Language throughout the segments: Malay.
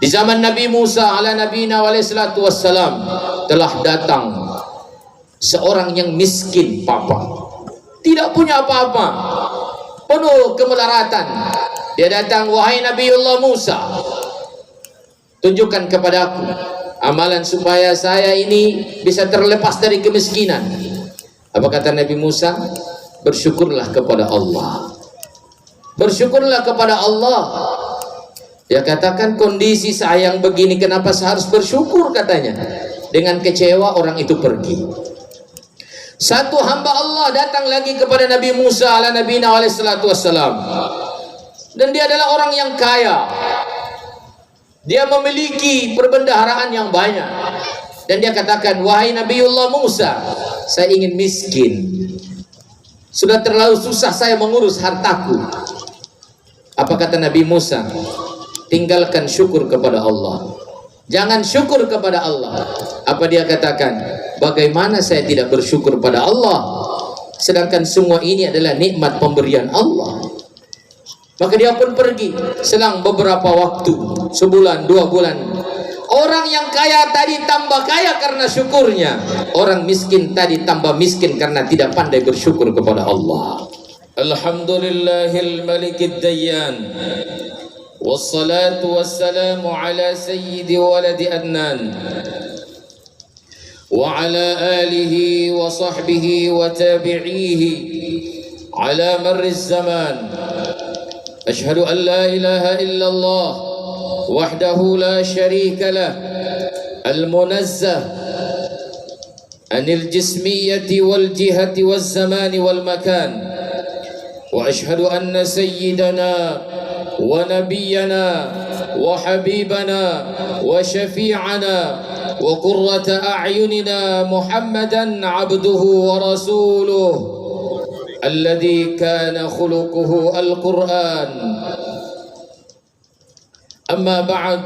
Di zaman Nabi Musa ala nabiyina wa alaihi salatu wassalam telah datang seorang yang miskin papa, tidak punya apa-apa, penuh kemelaratan. Dia datang, wahai Nabiullah Musa, tunjukkan kepadaku amalan supaya saya ini bisa terlepas dari kemiskinan. Apa kata Nabi Musa? Bersyukurlah kepada Allah. Bersyukurlah kepada Allah. Dia katakan, kondisi saya yang begini kenapa saya harus bersyukur, katanya. Dengan kecewa orang itu pergi. Satu hamba Allah datang lagi kepada Nabi Musa ala nabiyina alaihi salatu wassalam, dan dia adalah orang yang kaya. Dia memiliki perbendaharaan yang banyak, dan dia katakan, wahai Nabiullah Musa, saya ingin miskin. Sudah terlalu susah saya mengurus hartaku. Apa kata Nabi Musa? Tinggalkan syukur kepada Allah. Jangan syukur kepada Allah. Apa dia katakan? Bagaimana saya tidak bersyukur pada Allah, sedangkan semua ini adalah nikmat pemberian Allah. Maka dia pun pergi. Selang beberapa waktu, sebulan, 2 bulan, orang yang kaya tadi tambah kaya karena syukurnya. Orang miskin tadi tambah miskin karena tidak pandai bersyukur kepada Allah. Alhamdulillahil malikid dayyan, wassalatu wassalamu ala sayyidi waladi adnan, wa ala alihi wa sahbihi wa tabi'ihi ala marriz zaman. Ashhadu an la ilaha illallah wahdahu la sharika lah, al-munazzah anil jismiyati wal jihati wal zamani wal makan. Wa ashhadu anna sayyidana wa nabiyyana wa habibana wa syafi'ana wa qurrata a'yunina Muhammadan abduhu wa rasuluh alladhi kana khuluquhu al-Qur'an. Amma ba'd,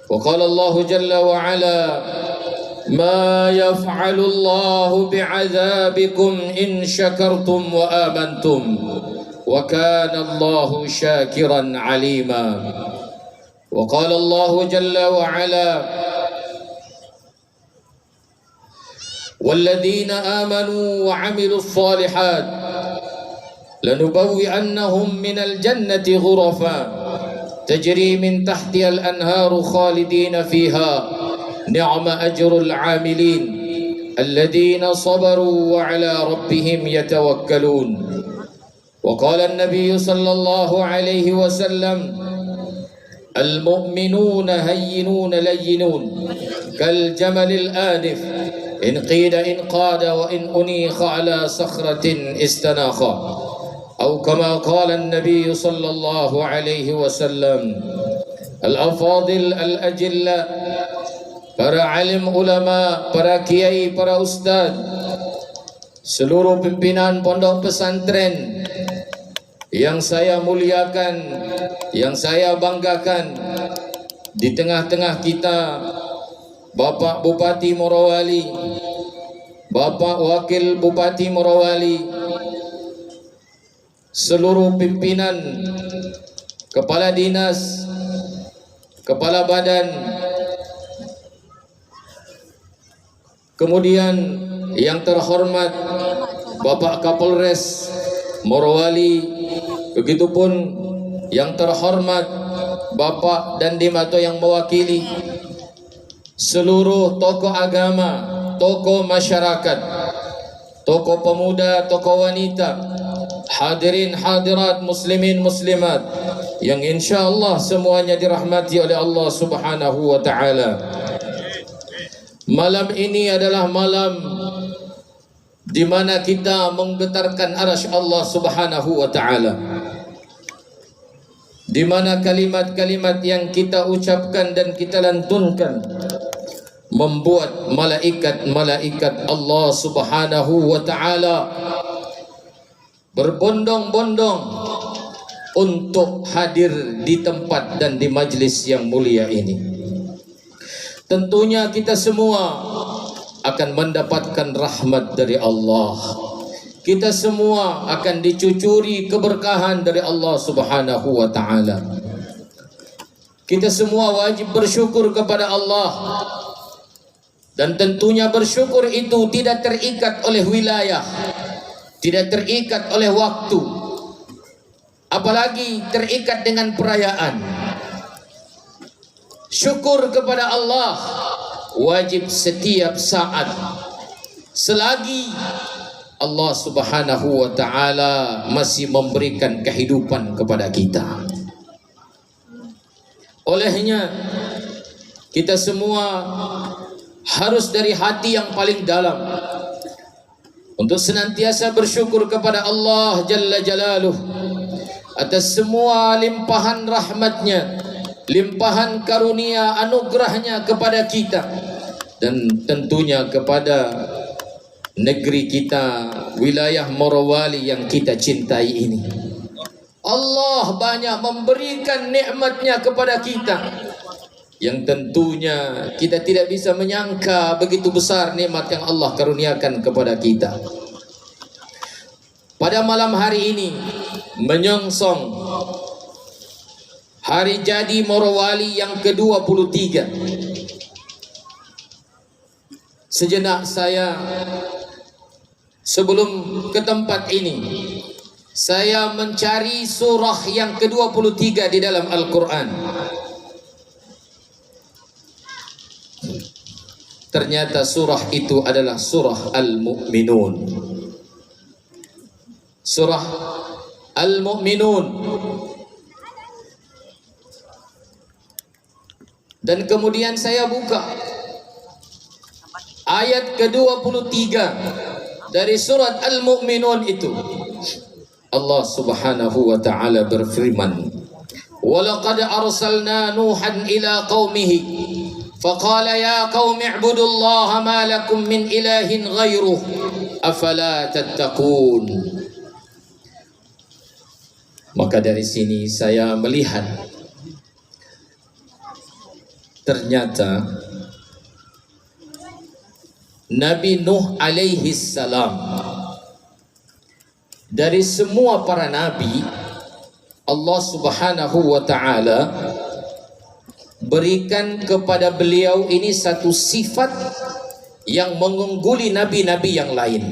wa qala Allah jalla wa ala, ma yaf'alu Allah bi'adzabikum in syakartum wa amantum wa kana Allah syakiran alima. Wa qala Allah jalla wa ala, والذين آمنوا وعملوا الصالحات لنبوئنهم من الجنة غرفا تجري من تحتها الأنهار خالدين فيها نعم أجر العاملين الذين صبروا وعلى ربهم يتوكلون. وقال النبي صلى الله عليه وسلم المؤمنون هينون لينون كالجمل الآنف إن قيل إن قاد وإن أنيخ على صخرة استناخا، أو كما قال النبي صلى الله عليه وسلم. الأفاضل الأجلة, para alim ulama, para kiai, para ustaz, seluruh pimpinan pondok pesantren yang saya muliakan, yang saya banggakan, di tengah-tengah kita Bapak Bupati Morowali, Bapak Wakil Bupati Morowali, seluruh pimpinan, kepala dinas, kepala badan, kemudian yang terhormat Bapak Kapolres Morowali, begitupun yang terhormat Bapak Dandim atau yang mewakili seluruh tokoh agama, tokoh masyarakat, tokoh pemuda, tokoh wanita, hadirin hadirat, muslimin muslimat yang insyaallah semuanya dirahmati oleh Allah Subhanahu wa taala. Malam ini adalah malam di mana kita menggetarkan arasy Allah Subhanahu wa taala, di mana kalimat-kalimat yang kita ucapkan dan kita lantunkan membuat malaikat-malaikat Allah Subhanahu wa taala berbondong-bondong untuk hadir di tempat dan di majlis yang mulia ini. Tentunya kita semua akan mendapatkan rahmat dari Allah. Kita semua akan dicucuri keberkahan dari Allah Subhanahu wa taala. Kita semua wajib bersyukur kepada Allah. Dan tentunya bersyukur itu tidak terikat oleh wilayah, tidak terikat oleh waktu, apalagi terikat dengan perayaan. Syukur kepada Allah wajib setiap saat, selagi Allah Subhanahu wa ta'ala masih memberikan kehidupan kepada kita. Olehnya kita semua harus dari hati yang paling dalam untuk senantiasa bersyukur kepada Allah Jalla Jalaluh atas semua limpahan rahmatnya, limpahan karunia anugerahnya kepada kita, dan tentunya kepada negeri kita, wilayah Morowali yang kita cintai ini. Allah banyak memberikan nikmatnya kepada kita, yang tentunya kita tidak bisa menyangka begitu besar nikmat yang Allah karuniakan kepada kita. Pada malam hari ini menyongsong hari jadi Morowali yang ke-23, sejenak saya sebelum ke tempat ini, saya mencari surah yang ke-23 di dalam Al-Quran. Ternyata surah itu adalah surah Al-Mu'minun. Surah Al-Mu'minun. Dan kemudian saya buka ayat ke-23 dari surat Al-Mu'minun itu. Allah Subhanahu wa ta'ala berfirman, "Walaqad arsalna Nuhan ila qaumihi فقال يا قوم اعبدوا الله ما لكم من إله غيره أفلا تتقون." Maka dari sini saya melihat ternyata Nabi Nuh alaihi salam, dari semua para nabi, Allah Subhanahu wa ta'ala berikan kepada beliau ini satu sifat yang mengungguli nabi-nabi yang lain.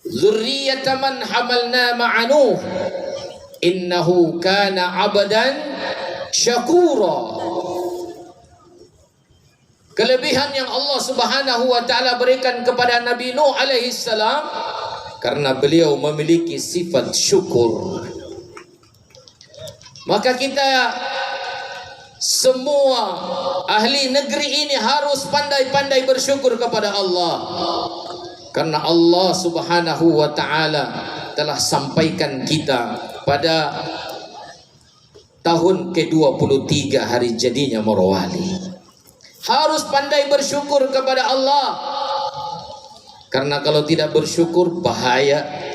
Dzurriyyata man hamalna ma'a Nuh innahu kana 'abdan syakura. Kelebihan yang Allah Subhanahu wa ta'ala berikan kepada Nabi Nuh alaihi salam karena beliau memiliki sifat syukur. Maka kita semua ahli negeri ini harus pandai-pandai bersyukur kepada Allah, karena Allah Subhanahu wa ta'ala telah sampaikan kita pada tahun ke-23 hari jadinya Morowali. Harus pandai bersyukur kepada Allah, karena kalau tidak bersyukur bahaya.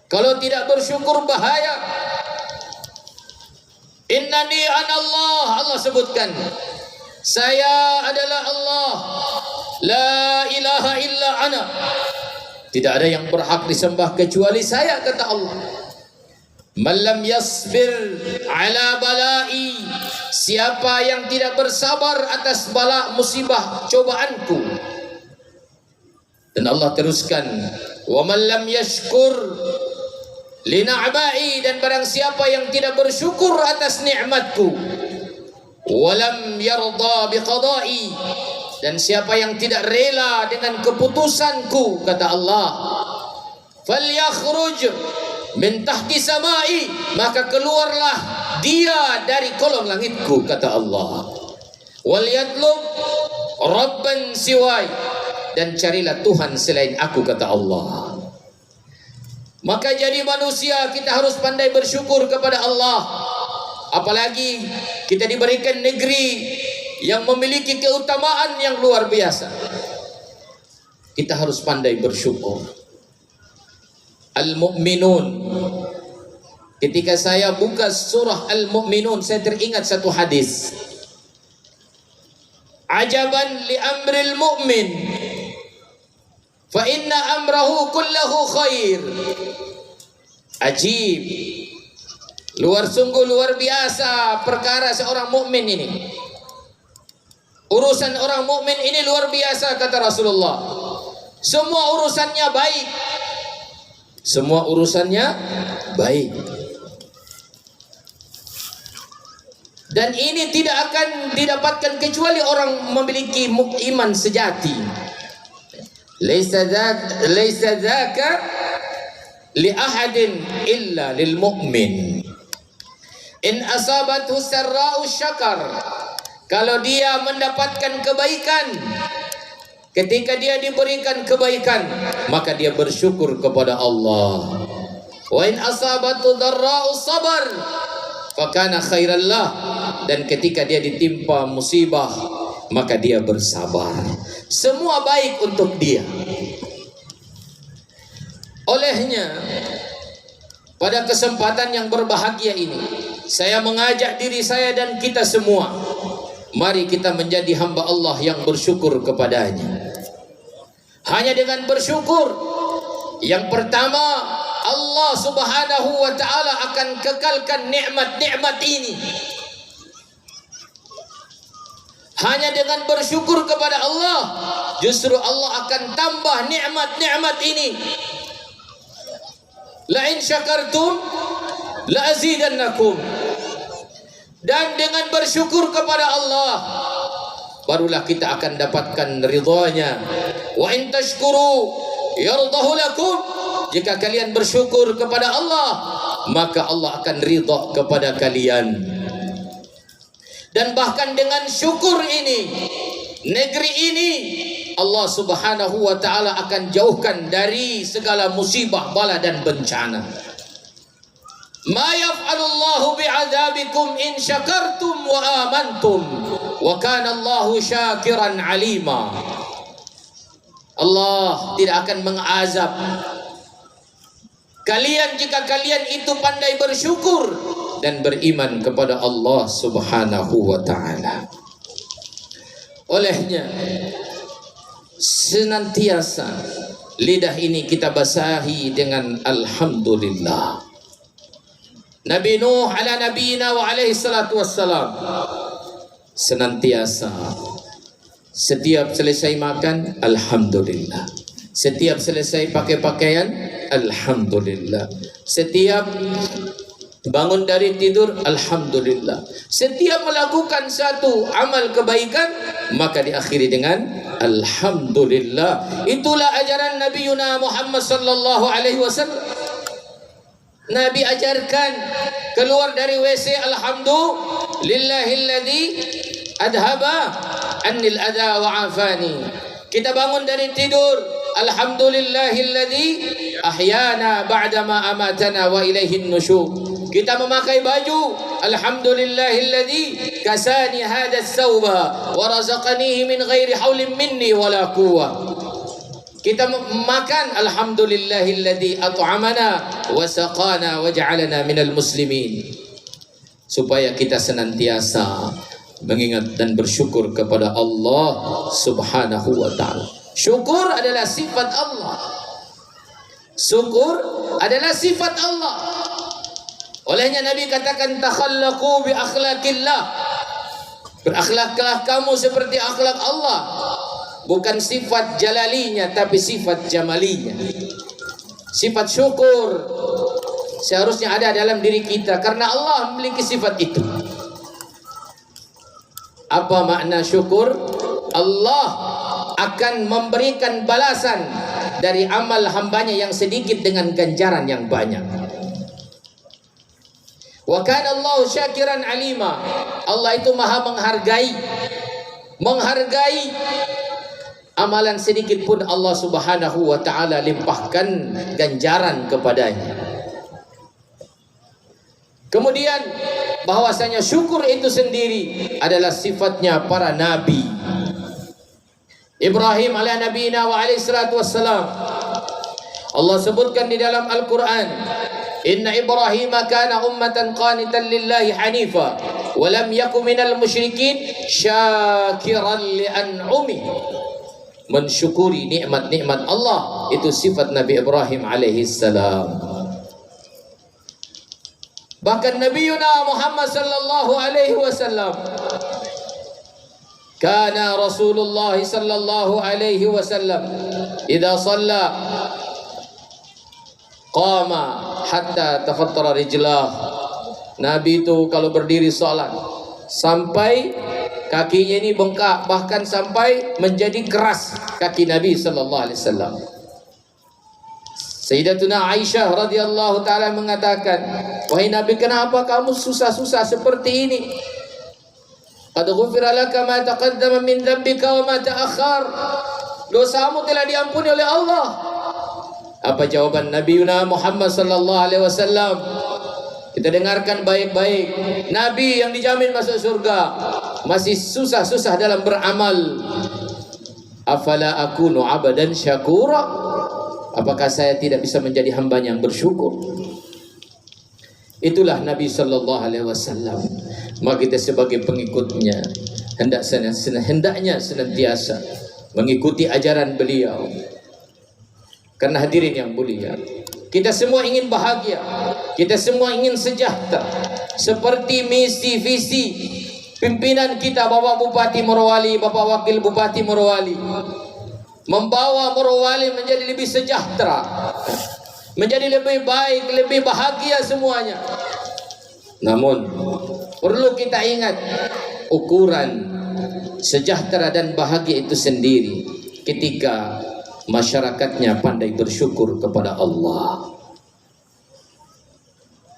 Kalau tidak bersyukur bahaya. Innani anallah, Allah sebutkan, saya adalah Allah, la ilaha illa ana, tidak ada yang berhak disembah kecuali saya, kata Allah. Man lam yasbir ala balai, siapa yang tidak bersabar atas bala musibah cobaanku. Dan Allah teruskan, wa man lam yashkur lina'bai, dan barang siapa yang tidak bersyukur atas nikmatku, walam yarda biqada'i, dan siapa yang tidak rela dengan keputusanku, kata Allah, falyakhruj min tahti samai, maka keluarlah dia dari kolong langitku, kata Allah, wal yatlub rabban siwai, dan carilah Tuhan selain aku, kata Allah. Maka jadi manusia kita harus pandai bersyukur kepada Allah. Apalagi kita diberikan negeri yang memiliki keutamaan yang luar biasa. Kita harus pandai bersyukur. Al-Mu'minun. Ketika saya buka surah Al-Mu'minun, saya teringat satu hadis. Ajaban li amril mu'min, fa inna amrahu kullahu khair. Ajib, sungguh luar biasa perkara seorang mukmin ini. Urusan orang mukmin ini luar biasa, kata Rasulullah. Semua urusannya baik. Semua urusannya baik. Dan ini tidak akan didapatkan kecuali orang memiliki iman sejati. Laisa dzaka li ahadin illa lil mu'min. In asabathu sarra'u syakar. Kalau dia mendapatkan kebaikan, ketika dia diberikan kebaikan, maka dia bersyukur kepada Allah. Wa in asabathu dharra'u sabar, fakana khairan lah. Dan ketika dia ditimpa musibah, maka dia bersabar. Semua baik untuk dia. Olehnya, pada kesempatan yang berbahagia ini, saya mengajak diri saya dan kita semua, mari kita menjadi hamba Allah yang bersyukur kepadanya. Hanya dengan bersyukur, yang pertama, Allah subhanahu wa ta'ala akan kekalkan nikmat-nikmat ini. Hanya dengan bersyukur kepada Allah, justru Allah akan tambah nikmat-nikmat ini. La in syakartum la azidannakum. Dan dengan bersyukur kepada Allah, barulah kita akan dapatkan ridhanya. Wa in tashkuru yardahu lakum. Jika kalian bersyukur kepada Allah, maka Allah akan ridha kepada kalian. Dan bahkan dengan syukur ini, negeri ini Allah subhanahu wa ta'ala akan jauhkan dari segala musibah, bala dan bencana. Ma yaf'alullahu bi'adzabikum in syakartum wa amantum wa kana Allahu syakiran alima. Allah tidak akan mengazab kalian jika kalian itu pandai bersyukur dan beriman kepada Allah subhanahu wa ta'ala. Olehnya, senantiasa lidah ini kita basahi dengan alhamdulillah. Nabi Nuh ala nabiyina wa alaihi salatu wassalam senantiasa setiap selesai makan alhamdulillah, setiap selesai pakai pakaian alhamdulillah, setiap bangun dari tidur alhamdulillah, setiap melakukan satu amal kebaikan maka diakhiri dengan alhamdulillah. Itulah ajaran Nabi Yuna Muhammad sallallahu alaihi wasallam. Nabi ajarkan keluar dari WC alhamdulillahilladzi adhaba annil adha wa afani. Kita bangun dari tidur alhamdulillahilladzi ahyana ba'dama amatana wa ilaihin nusyur. Kita memakai baju alhamdulillahilladzi kasani hadha as-sawba wa razaqanihi min ghairi haulin minni wala quwwah. Kita makan alhamdulillahilladzi at'amana wa saqana wa ja'alana minal muslimin. Supaya kita senantiasa mengingat dan bersyukur kepada Allah subhanahu wa ta'ala. Syukur adalah sifat Allah. Syukur adalah sifat Allah. Olehnya Nabi katakan takhallaqu bi akhlaqillah. Berakhlaklah kamu seperti akhlak Allah. Bukan sifat jalalinya tapi sifat jamalinya. Sifat syukur seharusnya ada dalam diri kita karena Allah memiliki sifat itu. Apa makna syukur? Allah akan memberikan balasan dari amal hambanya yang sedikit dengan ganjaran yang banyak. Wa kana Allahu syakiran alima. Allah itu maha menghargai amalan sedikit pun Allah subhanahu wa ta'ala limpahkan ganjaran kepadanya. Kemudian bahwasanya syukur itu sendiri adalah sifatnya para nabi. Ibrahim ala nabiyina wa alaihi salatu wassalam, Allah sebutkan di dalam Al-Quran, inna Ibrahim kana ummatan qanitan lillahi hanifa wa lam yakun minal musyrikin syakiran li an'umi. Mensyukuri nikmat-nikmat Allah itu sifat Nabi Ibrahim alaihi salam. Bahkan Nabiuna Muhammad sallallahu alaihi wasallam, kana Rasulullah sallallahu alaihi wasallam idza shalla qama hatta tafattara rijlah. Nabi itu kalau berdiri salat sampai kakinya ini bengkak, bahkan sampai menjadi keras kaki Nabi sallallahu alaihi wasallam. Sayyidatuna Aisyah radhiyallahu taala mengatakan, "Wahai Nabi, kenapa kamu susah-susah seperti ini? Qad ghufira laka ma taqaddama min dzambika wa ma ta'akhkhar." Dosamu telah diampuni oleh Allah. Apa jawaban Nabiuna Muhammad sallallahu alaihi wasallam? Kita dengarkan baik-baik. Nabi yang dijamin masuk surga masih susah-susah dalam beramal. Afala akunu abadan syakura? Apakah saya tidak bisa menjadi hamba yang bersyukur? Itulah Nabi sallallahu alaihi wasallam. Maka kita sebagai pengikutnya hendaknya senantiasa mengikuti ajaran beliau. Karena hadirin yang mulia, kita semua ingin bahagia, kita semua ingin sejahtera, seperti misi visi pimpinan kita Bapak Bupati Morowali, Bapak Wakil Bupati Morowali, membawa Morowali menjadi lebih sejahtera, menjadi lebih baik, lebih bahagia semuanya. Namun perlu kita ingat, ukuran sejahtera dan bahagia itu sendiri ketika masyarakatnya pandai bersyukur kepada Allah.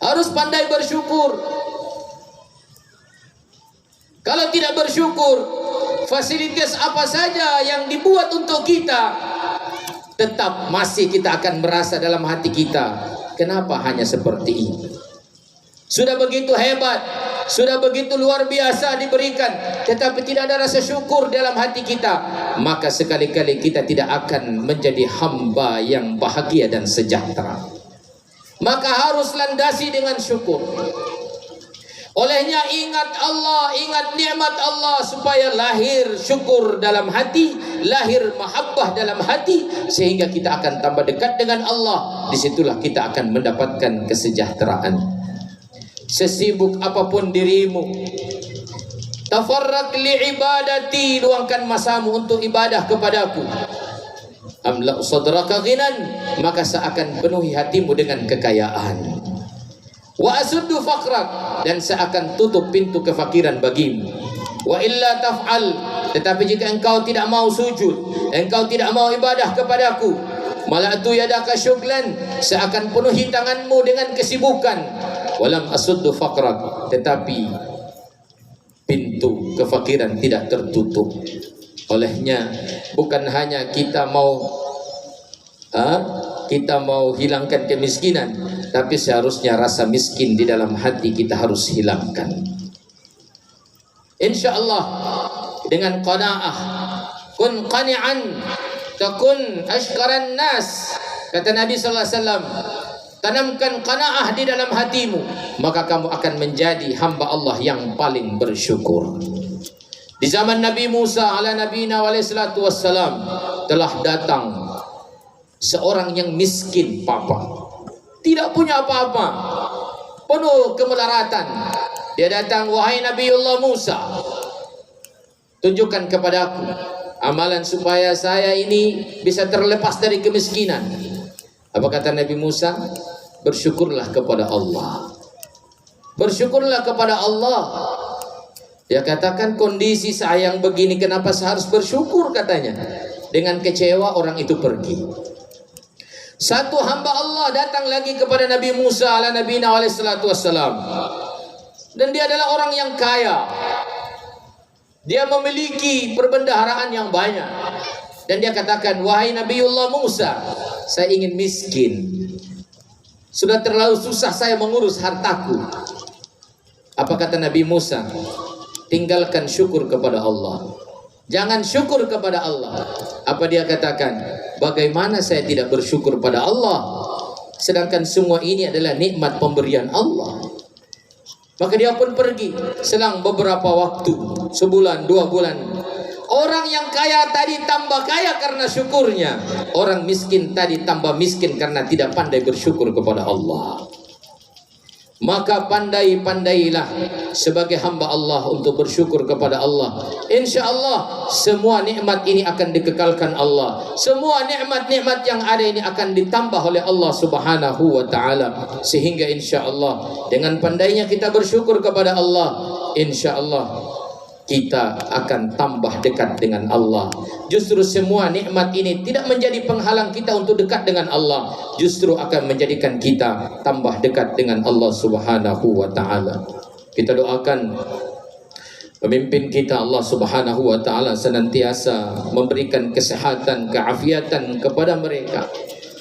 Harus pandai bersyukur. Kalau tidak bersyukur, fasilitas apa saja yang dibuat untuk kita, tetap masih kita akan merasa dalam hati kita, kenapa hanya seperti ini? Sudah begitu hebat, sudah begitu luar biasa diberikan, tetapi tidak ada rasa syukur dalam hati kita, maka sekali-kali kita tidak akan menjadi hamba yang bahagia dan sejahtera. Maka harus landasi dengan syukur. Olehnya ingat Allah, ingat nikmat Allah, supaya lahir syukur dalam hati, lahir mahabbah dalam hati, sehingga kita akan tambah dekat dengan Allah. Disitulah kita akan mendapatkan kesejahteraan. Sesibuk apapun dirimu, tafarraq li ibadati, luangkan masamu untuk ibadah kepadaku. Amla sadraka ghinan, maka seakan penuhi hatimu dengan kekayaan. Wa asuddu faqrak, dan seakan tutup pintu kefakiran bagimu. Wa illa taf'al, tetapi jika engkau tidak mau sujud, engkau tidak mau ibadah kepadaku, mala'tu yadaka syuglan, seakan penuhi tanganmu dengan kesibukan. Walam asuddu faqrak, tetapi pintu kefakiran tidak tertutup. Olehnya bukan hanya kita mau hilangkan kemiskinan, tapi seharusnya rasa miskin di dalam hati kita harus hilangkan. InsyaAllah dengan qanaah, kun qani'an takun ashkaran nas, kata Nabi sallallahu alaihi wasallam, tanamkan qanaah di dalam hatimu, maka kamu akan menjadi hamba Allah yang paling bersyukur. Di zaman Nabi Musa ala nabiyina wa alaihi salatu wassalam, telah datang seorang yang miskin papa, tidak punya apa-apa, penuh kemelaratan. Dia datang, wahai Nabiullah Musa, tunjukkan kepadaku amalan supaya saya ini bisa terlepas dari kemiskinan. Apa kata Nabi Musa? Bersyukurlah kepada Allah. Bersyukurlah kepada Allah. Dia katakan, kondisi saya yang begini, kenapa saya harus bersyukur, katanya. Dengan kecewa orang itu pergi. Satu hamba Allah datang lagi kepada Nabi Musa ala nabiyina alaihi salatu wassalam, dan dia adalah orang yang kaya. Dia memiliki perbendaharaan yang banyak, dan dia katakan, wahai Nabiullah Musa, saya ingin miskin. Sudah terlalu susah saya mengurus hartaku. Apa kata Nabi Musa? Tinggalkan syukur kepada Allah. Jangan syukur kepada Allah. Apa dia katakan? Bagaimana saya tidak bersyukur pada Allah, sedangkan semua ini adalah nikmat pemberian Allah. Maka dia pun pergi. Selang beberapa waktu, sebulan, 2 bulan, orang yang kaya tadi tambah kaya karena syukurnya. Orang miskin tadi tambah miskin karena tidak pandai bersyukur kepada Allah. maka pandai-pandailah sebagai hamba Allah untuk bersyukur kepada Allah. Insya Allah semua nikmat ini akan dikekalkan Allah. Semua nikmat-nikmat yang ada ini akan ditambah oleh Allah Subhanahu wa ta'ala. Sehingga insya Allah dengan pandainya kita bersyukur kepada Allah, insya Allah kita akan tambah dekat dengan Allah. Justru semua nikmat ini tidak menjadi penghalang kita untuk dekat dengan Allah, justru akan menjadikan kita tambah dekat dengan Allah Subhanahu wa ta'ala. Kita doakan pemimpin kita, Allah Subhanahu wa ta'ala senantiasa memberikan kesehatan, keafiatan kepada mereka,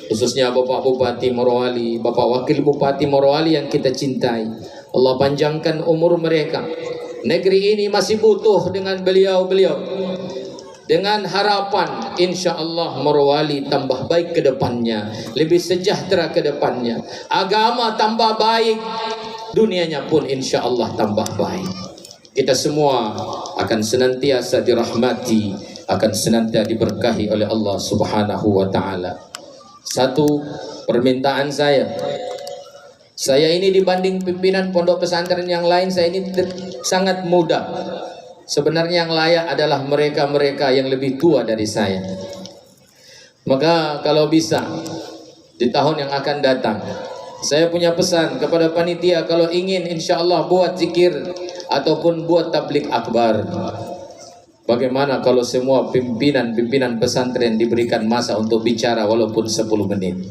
khususnya Bapak Bupati Morowali, Bapak Wakil Bupati Morowali yang kita cintai. Allah panjangkan umur mereka. Negeri ini masih butuh dengan beliau-beliau. Dengan harapan insya Allah Morowali tambah baik ke depannya, lebih sejahtera ke depannya, agama tambah baik, dunianya pun insya Allah tambah baik. Kita semua akan senantiasa dirahmati, akan senantiasa diberkahi oleh Allah Subhanahu wa ta'ala. Satu permintaan saya ini dibanding pimpinan pondok pesantren yang lain, saya ini sangat muda. Sebenarnya yang layak adalah mereka-mereka yang lebih tua dari saya. Maka kalau bisa di tahun yang akan datang, saya punya pesan kepada panitia, kalau ingin insya Allah buat zikir ataupun buat tablik akbar, bagaimana kalau semua pimpinan pesantren diberikan masa untuk bicara walaupun 10 menit,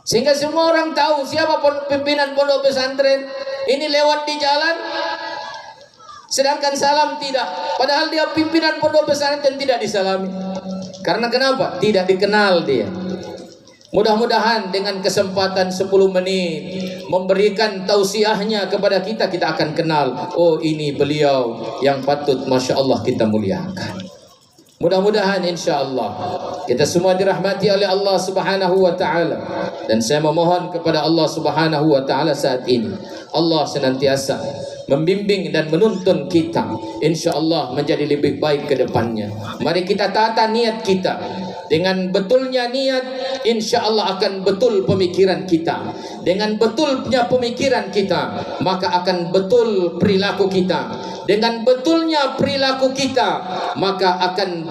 sehingga semua orang tahu siapa pimpinan pondok pesantren ini lewat di jalan, sedangkan salam tidak, padahal dia pimpinan pondok pesantren tidak disalami. Karena kenapa? Tidak dikenal dia. Mudah-mudahan dengan kesempatan 10 menit memberikan tausiahnya kepada kita, kita akan kenal, oh ini beliau yang patut Masya Allah kita muliakan. Mudah-mudahan insya Allah kita semua dirahmati oleh Allah Subhanahu wa ta'ala. Dan saya memohon kepada Allah Subhanahu wa ta'ala saat ini, Allah senantiasa membimbing dan menuntun kita insya Allah menjadi lebih baik ke depannya. Mari kita tata niat kita. Dengan betulnya niat, insya Allah akan betul pemikiran kita. Dengan betulnya pemikiran kita, maka akan betul perilaku kita. Dengan betulnya perilaku kita, maka akan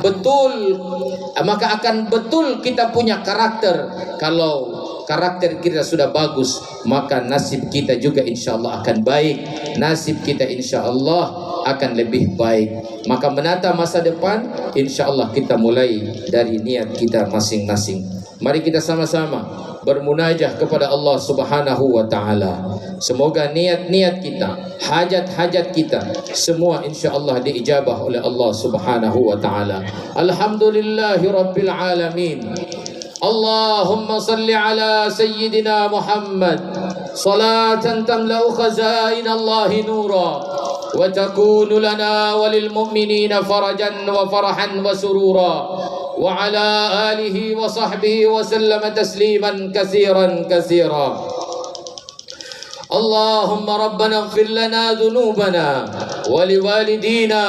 betul kita punya karakter. Kalau karakter kita sudah bagus, maka nasib kita juga insya Allah akan baik. Nasib kita insya Allah akan lebih baik. Maka menata masa depan, insya Allah kita mulai dari niat kita masing-masing. Mari kita sama-sama bermunajah kepada Allah Subhanahu wa ta'ala. Semoga niat-niat kita, hajat-hajat kita semua insya Allah diijabah oleh Allah Subhanahu wa ta'ala. Alhamdulillahi Rabbil Alamin. Allahumma salli ala Sayyidina Muhammad salatan tamla'u khazain Allahi nura wa takunu lana walil mu'minina farajan wa farahan wa surura wa ala alihi wa sahbihi wa sallama tasliman katsiran katsira. اللهم ربنا اغفر لنا ذنوبنا ولوالدينا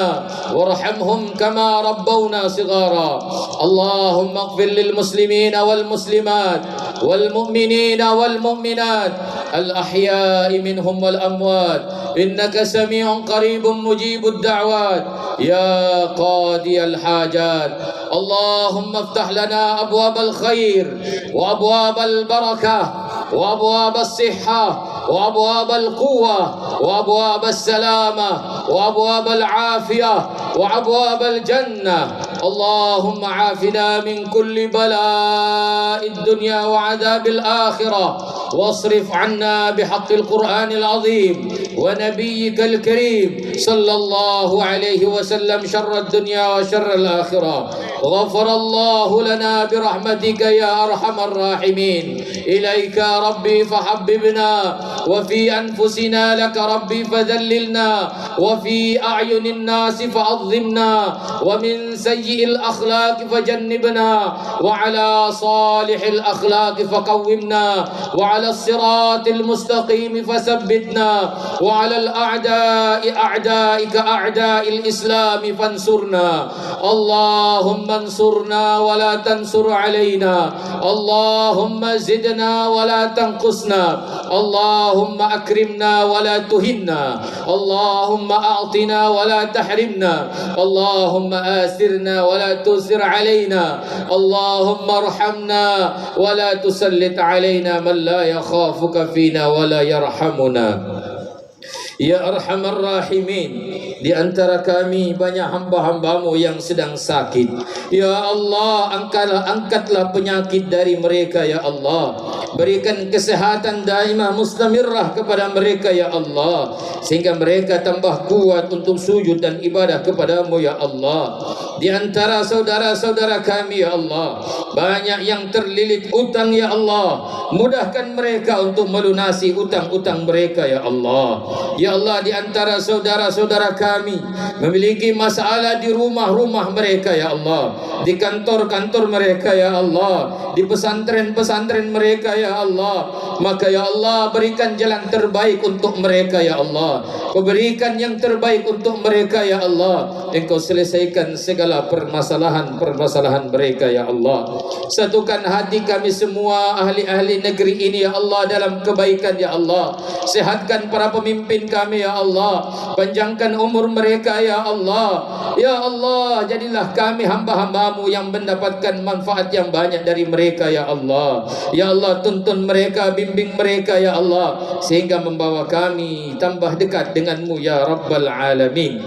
وارحمهم كما ربونا صغارا. اللهم اغفر للمسلمين والمسلمات والمؤمنين والمؤمنات الأحياء منهم والأموات إنك سميع قريب مجيب الدعوات يا قاضي الحاجات. اللهم افتح لنا أبواب الخير وأبواب البركة وأبواب الصحة وأبواب القوة وأبواب السلامة وأبواب العافية وأبواب الجنة. اللهم عافنا من كل بلاء الدنيا وعذاب الآخرة واصرف عنا بحق القرآن العظيم ونبيك الكريم صلى الله عليه وسلم شر الدنيا وشر الآخرة. غفر الله لنا برحمتك يا أرحم الراحمين. إليك ربي فحببنا وفي أنفسنا لك ربي فذللنا وفي أعين الناس فعظمنا ومن سيء الأخلاق فجنبنا وعلى صالح الأخلاق فقومنا وعلى الصراط المستقيم فثبتنا وعلى الأعداء أعدائك أعداء الإسلام فانصرنا اللهم انصرنا ولا تنصر علينا اللهم زدنا ولا تنقصنا اللهم أكرمنا ولا تهنا اللهم أعطنا ولا تحرمنا اللهم آثرنا ولا تؤثر علينا اللهم ارحمنا ولا تسلط علينا من لا يخافك فينا ولا يرحمنا. Ya Arhamar Rahimin, di antara kami banyak hamba-hambamu yang sedang sakit. Ya Allah, angkatlah penyakit dari mereka ya Allah. Berikan kesehatan daimah mustamirrah kepada mereka ya Allah, sehingga mereka tambah kuat untuk sujud dan ibadah kepadamu ya Allah. Di antara saudara-saudara kami ya Allah, banyak yang terlilit utang ya Allah. Mudahkan mereka untuk melunasi utang-utang mereka ya Allah. Ya Allah, di antara saudara-saudara kami memiliki masalah di rumah-rumah mereka ya Allah, di kantor-kantor mereka ya Allah, di pesantren-pesantren mereka ya Allah. Maka ya Allah, berikan jalan terbaik untuk mereka ya Allah. Berikan yang terbaik untuk mereka ya Allah. Engkau selesaikan segala permasalahan mereka ya Allah. Satukan hati kami semua ahli-ahli negeri ini ya Allah dalam kebaikan ya Allah. Sehatkan para pemimpin kami ya Allah, panjangkan umur mereka ya Allah. Ya Allah, jadilah kami hamba-hambamu yang mendapatkan manfaat yang banyak dari mereka ya Allah. Ya Allah, tuntun mereka, bimbing mereka ya Allah, sehingga membawa kami tambah dekat denganmu ya Rabbal Alamin.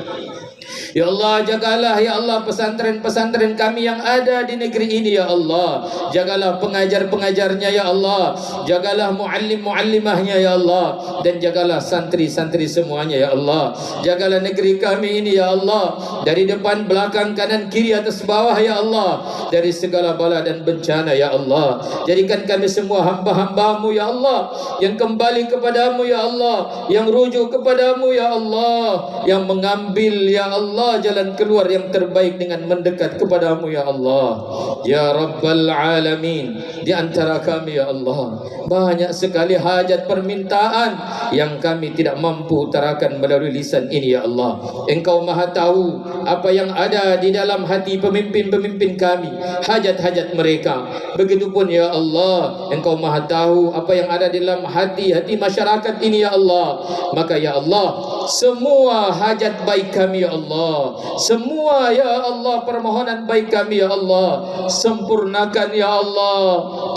Ya Allah, jagalah ya Allah pesantren-pesantren kami yang ada di negeri ini ya Allah. Jagalah pengajar-pengajarnya ya Allah. Jagalah muallim-muallimahnya ya Allah. Dan jagalah santri-santri semuanya ya Allah. Jagalah negeri kami ini ya Allah, dari depan, belakang, kanan, kiri, atas, bawah ya Allah, dari segala bala dan bencana ya Allah. Jadikan kami semua hamba-hambamu ya Allah, yang kembali kepadamu ya Allah, yang rujuk kepadamu ya Allah, yang mengambil ya Allah jalan keluar yang terbaik dengan mendekat kepadamu ya Allah. Ya Rabbal Alamin, di antara kami ya Allah banyak sekali hajat permintaan yang kami tidak mampu utarakan melalui lisan ini ya Allah. Engkau maha tahu apa yang ada di dalam hati pemimpin-pemimpin kami, hajat-hajat mereka. Begitupun ya Allah, Engkau maha tahu apa yang ada di dalam hati masyarakat ini ya Allah. Maka ya Allah, semua hajat baik kami ya Allah, semua ya Allah permohonan baik kami ya Allah, sempurnakan ya Allah,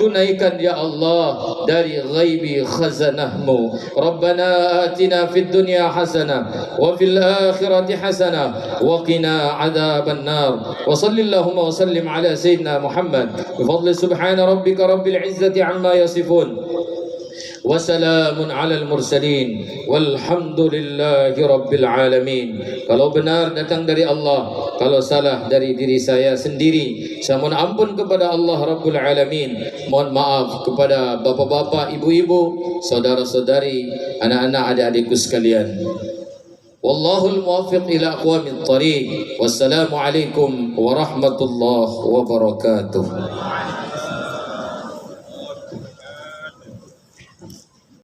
tunaikan ya Allah dari ghaibi khazanahmu. Rabbana atina fid dunya hasanah wa fil akhirati hasanah wa qina adzaban nar. Wa sallallahu wa sallim ala sayyidina Muhammad bi fadli subhana rabbika rabbil izzati amma yasifun. Wassalamun alal mursalin walhamdulillahi rabbil alamin. Kalau benar datang dari Allah, kalau salah dari diri saya sendiri, saya mohon ampun kepada Allah Rabbul Alamin. Mohon maaf kepada bapak-bapak, ibu-ibu, saudara-saudari, anak-anak, adik-adikku sekalian. Wallahul muwaffiq ila aqwamit thariq. Wassalamu alaikum warahmatullahi wabarakatuh.